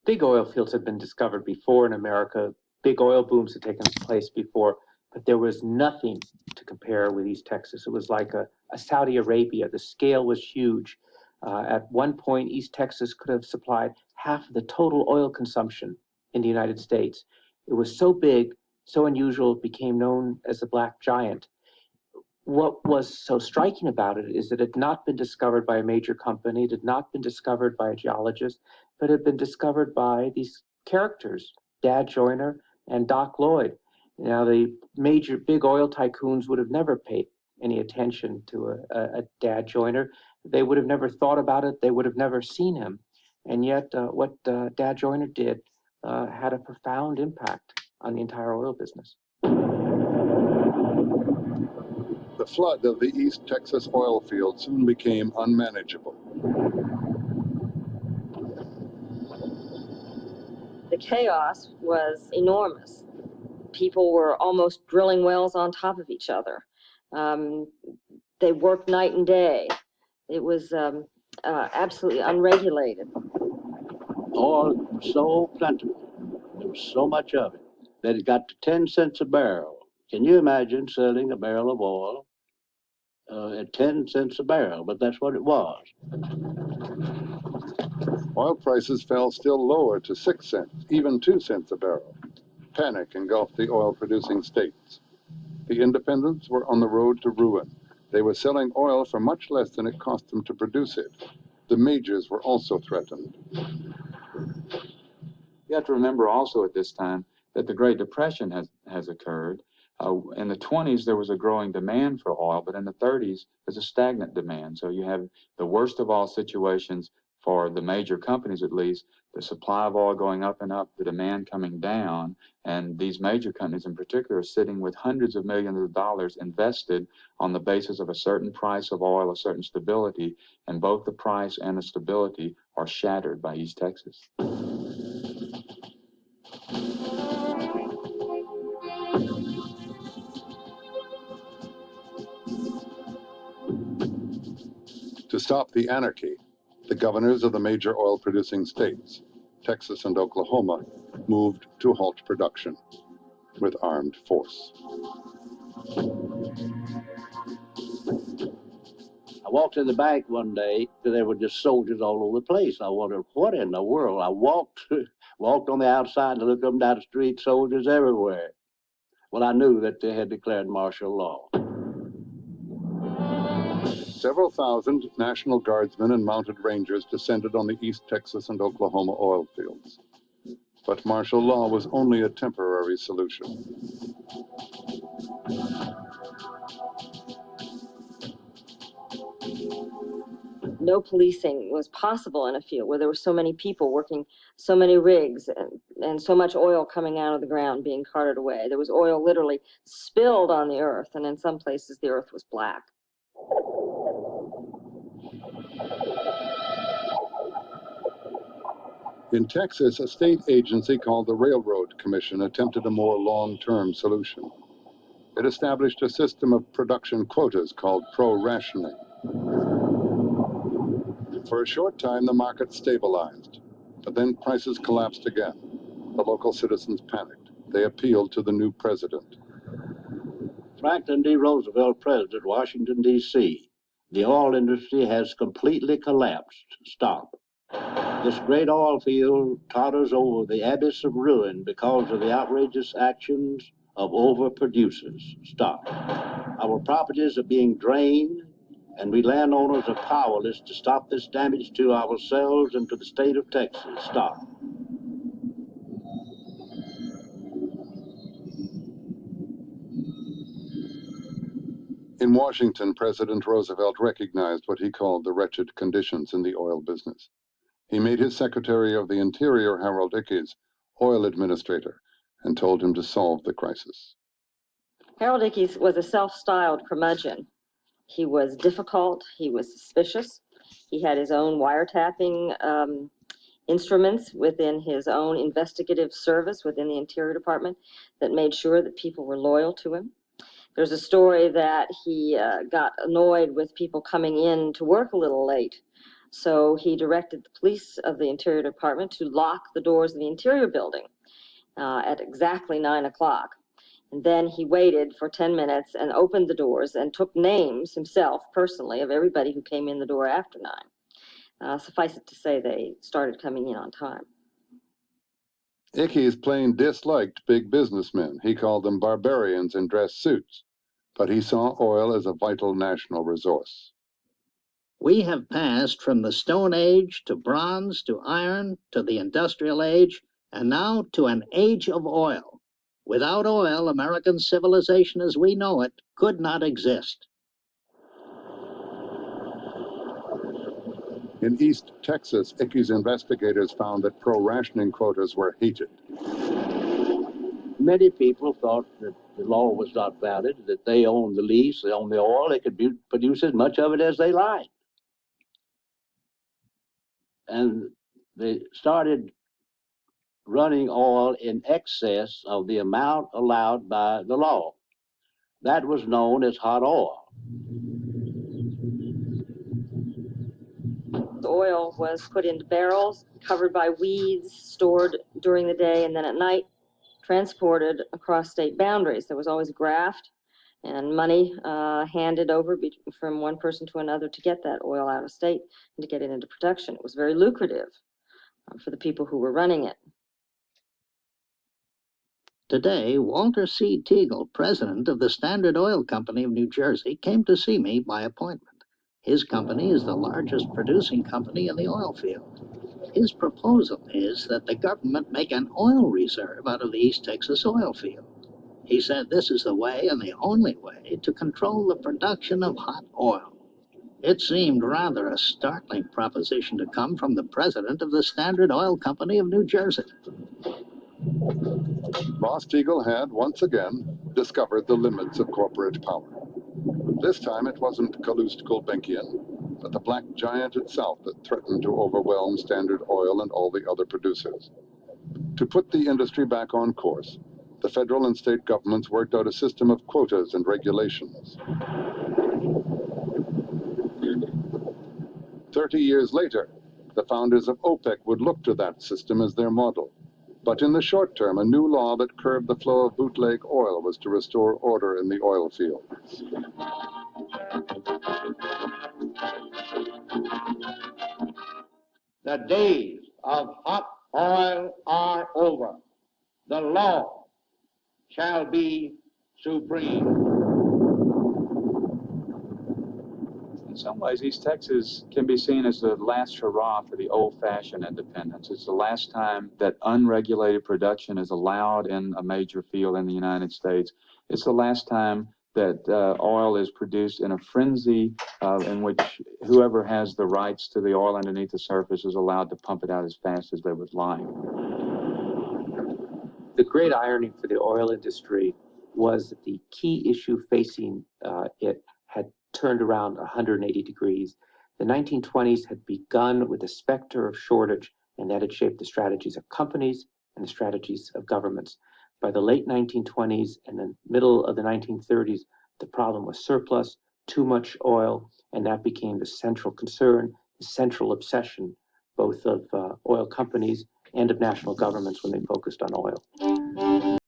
Big oil fields had been discovered before in America. Big oil booms had taken place before, but there was nothing to compare with East Texas. It was like a Saudi Arabia. The scale was huge. At one point, East Texas could have supplied half of the total oil consumption in the United States. It was so big, so unusual, it became known as the Black Giant. What was so striking about it is that it had not been discovered by a major company, it had not been discovered by a geologist, but it had been discovered by these characters, Dad Joyner and Doc Lloyd. Now, the major big oil tycoons would have never paid any attention to a Dad Joyner. They would have never thought about it. They would have never seen him. And yet, what Dad Joyner did had a profound impact on the entire oil business. The flood of the East Texas oil field soon became unmanageable. The chaos was enormous. People were almost drilling wells on top of each other. They worked night and day. It was absolutely unregulated. Oil was so plentiful, there was so much of it, that it got to 10 cents a barrel. Can you imagine selling a barrel of oil at 10 cents a barrel? But that's what it was. Oil prices fell still lower to 6 cents, even 2 cents a barrel. Panic engulfed the oil-producing states. The independents were on the road to ruin. They were selling oil for much less than it cost them to produce it. The majors were also threatened. You have to remember also at this time that the Great Depression has occurred. In the 20s, there was a growing demand for oil, but in the 30s, there's a stagnant demand. So you have the worst of all situations for the major companies, at least, the supply of oil going up and up, the demand coming down, and these major companies in particular are sitting with hundreds of millions of dollars invested on the basis of a certain price of oil, a certain stability, and both the price and the stability are shattered by East Texas. To stop the anarchy, the governors of the major oil-producing states, Texas and Oklahoma, moved to halt production with armed force. I walked to the bank one day, there were just soldiers all over the place. I wondered, what in the world? I walked on the outside and looked up and down the street, soldiers everywhere. Well, I knew that they had declared martial law. Several thousand National Guardsmen and mounted rangers descended on the East Texas and Oklahoma oil fields. But martial law was only a temporary solution. No policing was possible in a field where there were so many people working, so many rigs, and so much oil coming out of the ground being carted away. There was oil literally spilled on the earth, and in some places the earth was black. In Texas, a state agency called the Railroad Commission attempted a more long-term solution. It established a system of production quotas called pro-rationing. For a short time, the market stabilized, but then prices collapsed again. The local citizens panicked. They appealed to the new president. Franklin D. Roosevelt, President, Washington, D.C. The oil industry has completely collapsed. Stop. This great oil field totters over the abyss of ruin because of the outrageous actions of overproducers. Stop. Our properties are being drained, and we landowners are powerless to stop this damage to ourselves and to the state of Texas. Stop. In Washington, President Roosevelt recognized what he called the wretched conditions in the oil business. He made his Secretary of the Interior, Harold Ickes, oil administrator, and told him to solve the crisis. Harold Ickes was a self-styled curmudgeon. He was difficult, he was suspicious, he had his own wiretapping instruments within his own investigative service within the Interior Department that made sure that people were loyal to him. There's a story that he got annoyed with people coming in to work a little late So he directed the police of the Interior Department to lock the doors of the Interior building at exactly 9 o'clock. And then he waited for 10 minutes and opened the doors and took names himself personally of everybody who came in the door after 9. Suffice it to say, they started coming in on time. Ickes plain disliked big businessmen. He called them barbarians in dress suits, but he saw oil as a vital national resource. We have passed from the Stone Age to bronze to iron to the Industrial Age and now to an age of oil. Without oil, American civilization as we know it could not exist. In East Texas, Ickes investigators found that pro-rationing quotas were hated. Many people thought that the law was not valid, that they owned the lease, they owned the oil, they could produce as much of it as they liked. And they started running oil in excess of the amount allowed by the law. That was known as hot oil. The oil was put into barrels, covered by weeds, stored during the day, and then at night transported across state boundaries. There was always a graft and money handed over from one person to another to get that oil out of state and to get it into production. It was very lucrative for the people who were running it. Today, Walter C. Teagle, president of the Standard Oil Company of New Jersey, came to see me by appointment. His company is the largest producing company in the oil field. His proposal is that the government make an oil reserve out of the East Texas oil field. He said this is the way and the only way to control the production of hot oil. It seemed rather a startling proposition to come from the president of the Standard Oil Company of New Jersey. Boss Teagle had, once again, discovered the limits of corporate power. This time it wasn't Calouste Gulbenkian, but the black giant itself that threatened to overwhelm Standard Oil and all the other producers. To put the industry back on course, the federal and state governments worked out a system of quotas and regulations. 30 years later, the founders of OPEC would look to that system as their model. But in the short term, a new law that curbed the flow of bootleg oil was to restore order in the oil field. The days of hot oil are over. The law shall be supreme. In some ways, East Texas can be seen as the last hurrah for the old-fashioned independence. It's the last time that unregulated production is allowed in a major field in the United States. It's the last time that oil is produced in a frenzy in which whoever has the rights to the oil underneath the surface is allowed to pump it out as fast as they would like. The great irony for the oil industry was that the key issue facing it had turned around 180 degrees. The 1920s had begun with a specter of shortage, and that had shaped the strategies of companies and the strategies of governments. By the late 1920s and the middle of the 1930s, the problem was surplus, too much oil, and that became the central concern, the central obsession, both of oil companies and of national governments when they focused on oil.